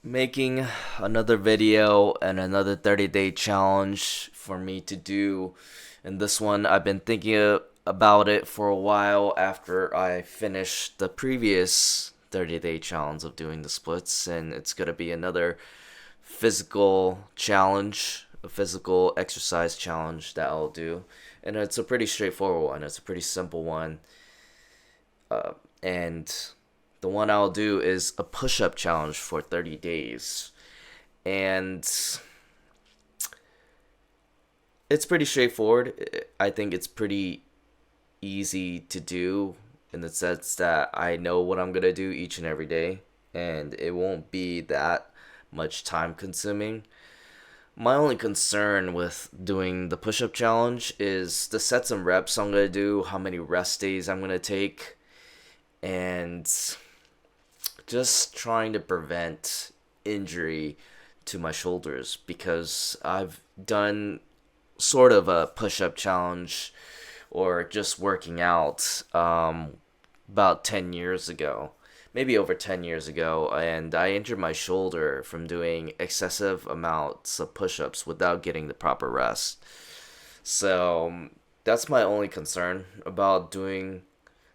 Making another video and another 30-day challenge for me to do. And this one, I've been thinking about it for a while after I finished the previous 30-day challenge of doing the splits, and it's going to be another physical challenge, a physical exercise challenge that I'll do. And it's a pretty straightforward one, it's a pretty simple one. And the one I'll do is a push up challenge for 30 days. And it's pretty straightforward. I think it's pretty easy to do in the sense that I know what I'm going to do each and every day, and it won't be that much time consuming. My only concern with doing the push up challenge is the sets and reps I'm going to do, how many rest days I'm going to take, and just trying to prevent injury to my shoulders because I've done sort of a push up challenge or just working out about 10 years ago, maybe over 10 years ago, and I injured my shoulder from doing excessive amounts of push ups without getting the proper rest. So that's my only concern about doing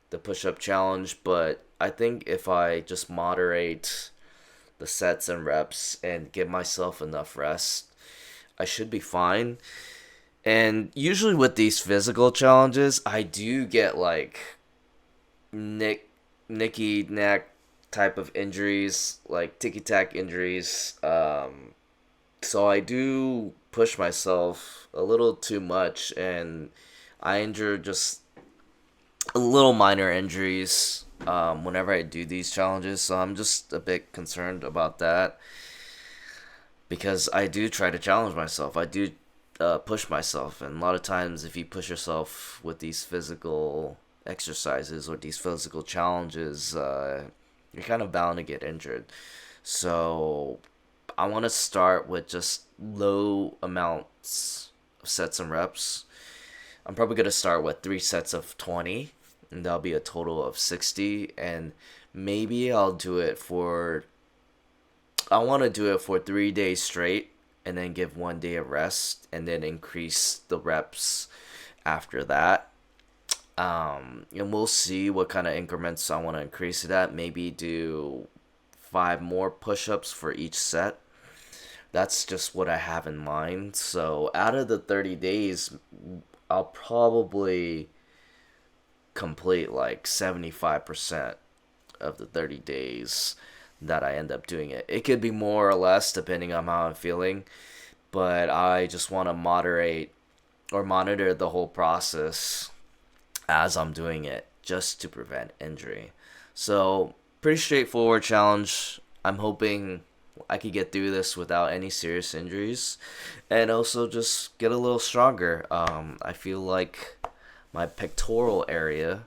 the push up challenge, but I think if I just moderate the sets and reps and give myself enough rest, I should be fine. And usually with these physical challenges, I do get like nicky neck type of injuries, like ticky tack injuries. So I do push myself a little too much, and I injure just little minor injuries whenever I do these challenges. So I'm just a bit concerned about that because I do try to challenge myself. I do push myself, and a lot of times, if you push yourself with these physical exercises or these physical challenges, you're kind of bound to get injured. So I want to start with just low amounts of sets and reps. I'm probably going to start with 3 sets of 20, and that'll be a total of 60. And maybe I want to do it for 3 days straight, and then give 1 day of rest, and then increase the reps after that. And we'll see what kind of increments I want to increase it at. Maybe do 5 more push ups for each set. That's just what I have in mind. So out of the 30 days, I'll probably complete like 75% of the 30 days that I end up doing it. It could be more or less depending on how I'm feeling, but I just want to moderate or monitor the whole process as I'm doing it just to prevent injury. So, pretty straightforward challenge. I'm hoping I could get through this without any serious injuries and also just get a little stronger. I feel like my pectoral area,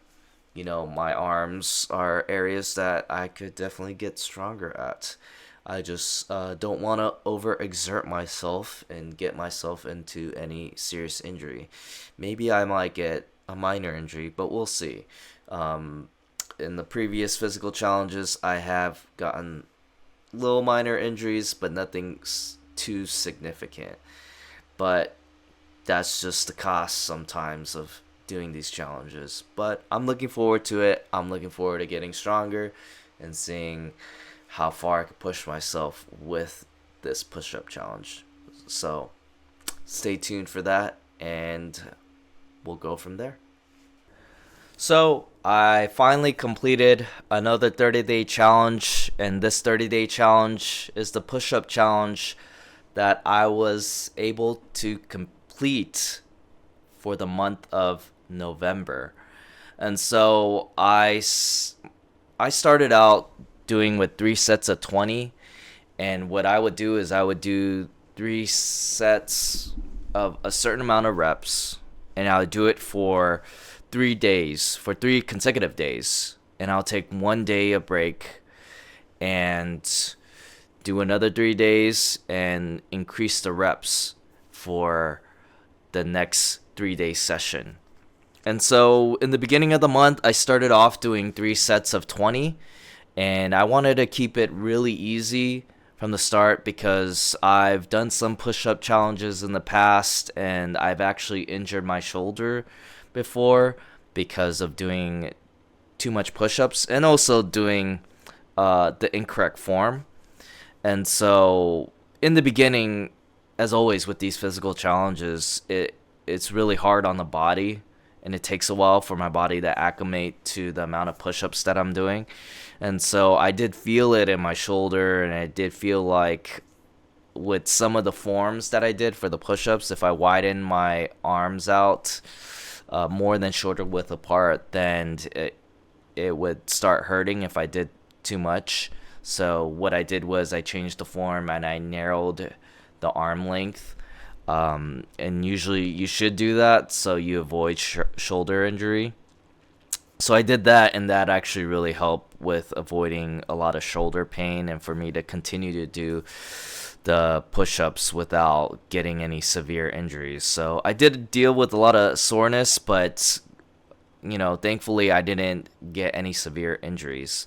my arms are areas that I could definitely get stronger at. I just don't want to overexert myself and get myself into any serious injury. Maybe I might get a minor injury, but we'll see. In the previous physical challenges, I have gotten little minor injuries, but nothing too significant. But that's just the cost sometimes of doing these challenges. But I'm looking forward to it. I'm looking forward to getting stronger and seeing how far I can push myself with this push up challenge. So stay tuned for that, and we'll go from there. So I finally completed another 30-day challenge, and this 30-day challenge is the push up challenge that I was able to complete for the month of November. And so I started out doing with 3 sets of 20, and what I would do is I would do 3 sets of a certain amount of reps, and I would do it for 3 days, for 3 consecutive days, and I'll take 1 day a break and do another 3 days and increase the reps for the next 3 day session. And so in the beginning of the month, I started off doing 3 sets of 20, and I wanted to keep it really easy from the start because I've done some push-up challenges in the past and I've actually injured my shoulder before because of doing too much push-ups and also doing the incorrect form. And so in the beginning, as always with these physical challenges, it's really hard on the body and it takes a while for my body to acclimate to the amount of push-ups that I'm doing. And so I did feel it in my shoulder, and I did feel like with some of the forms that I did for the push-ups, if I widen my arms out more than shoulder width apart, then it would start hurting if I did too much. So what I did was I changed the form and I narrowed the arm length. And usually you should do that so you avoid shoulder injury. So I did that, and that actually really helped with avoiding a lot of shoulder pain and for me to continue to do the push-ups without getting any severe injuries. So I did deal with a lot of soreness, but thankfully I didn't get any severe injuries.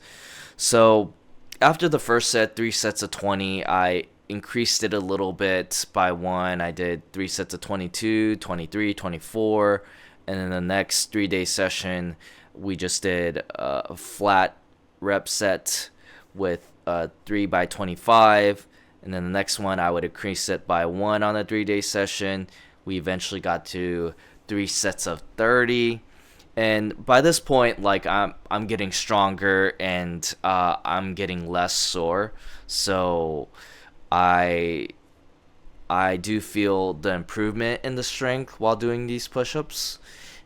So after the first set, 3 sets of 20, I increased it a little bit by one. I did 3 sets of 22, 23, 24, and then the next 3-day session we just did a flat rep set with 3 by 25, and then the next one I would increase it by one on the 3-day session. We eventually got to 3 sets of 30, and by this point, like I'm getting stronger and I'm getting less sore. So I do feel the improvement in the strength while doing these push-ups,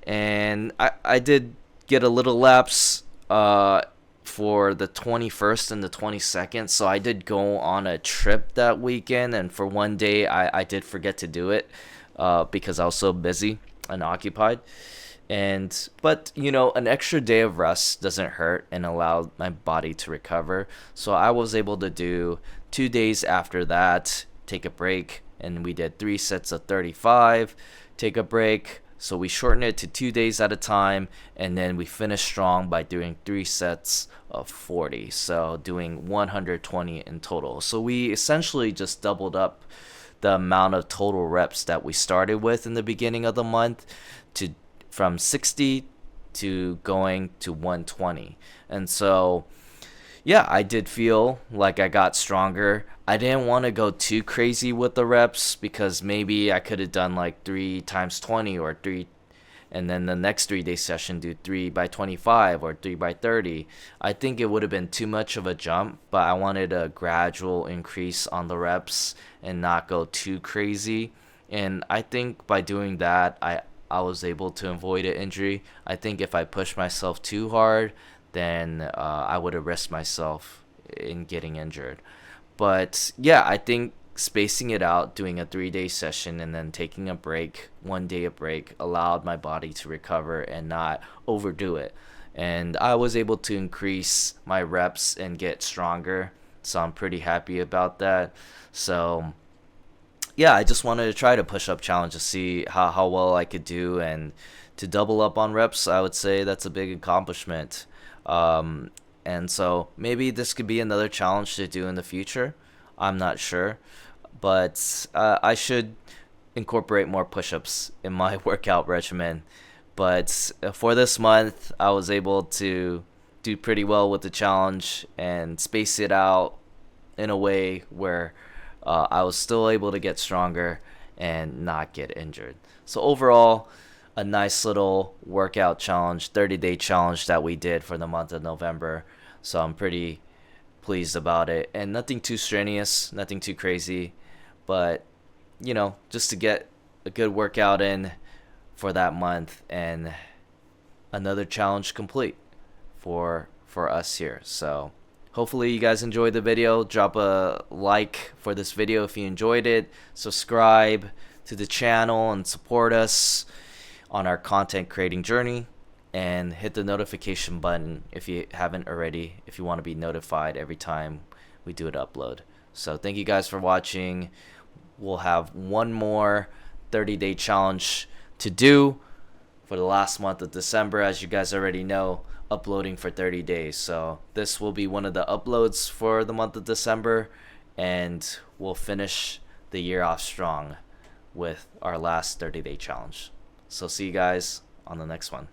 and I did get a little lapse for the 21st and the 22nd. So I did go on a trip that weekend, and for one day I did forget to do it because I was so busy and occupied. But an extra day of rest doesn't hurt and allowed my body to recover. So I was able to do 2 days after that, take a break, and we did 3 sets of 35, take a break. So we shortened it to 2 days at a time, and then we finished strong by doing 3 sets of 40, so doing 120 in total. So we essentially just doubled up the amount of total reps that we started with in the beginning of the month from 60 to going to 120. And so yeah, I did feel like I got stronger. I didn't want to go too crazy with the reps because maybe I could have done like 3 times 20 or 3, and then the next 3-day session do 3 by 25 or 3 by 30. I think it would have been too much of a jump, but I wanted a gradual increase on the reps and not go too crazy. And I think by doing that, I was able to avoid an injury. I think if I pushed myself too hard, then I would have risked myself in getting injured. But yeah, I think spacing it out, doing a 3-day session and then taking a break, 1 day of break, allowed my body to recover and not overdo it. And I was able to increase my reps and get stronger. So I'm pretty happy about that. So yeah, I just wanted to try the push-up challenge to see how well I could do, and to double up on reps, I would say that's a big accomplishment. And so maybe this could be another challenge to do in the future. I'm not sure, but I should incorporate more push-ups in my workout regimen. But for this month, I was able to do pretty well with the challenge and space it out in a way where I was still able to get stronger and not get injured. So overall, a nice little workout challenge, 30-day challenge that we did for the month of November. So I'm pretty pleased about it, and nothing too strenuous, nothing too crazy, but just to get a good workout in for that month, and another challenge complete for us here. So hopefully you guys enjoyed the video. Drop a like for this video if you enjoyed it. Subscribe to the channel and support us on our content creating journey, and hit the notification button if you haven't already, if you want to be notified every time we do an upload. So thank you guys for watching. We'll have one more 30-day challenge to do for the last month of December, as you guys already know, uploading for 30 days. So this will be one of the uploads for the month of December, and we'll finish the year off strong with our last 30-day challenge. So see you guys on the next one.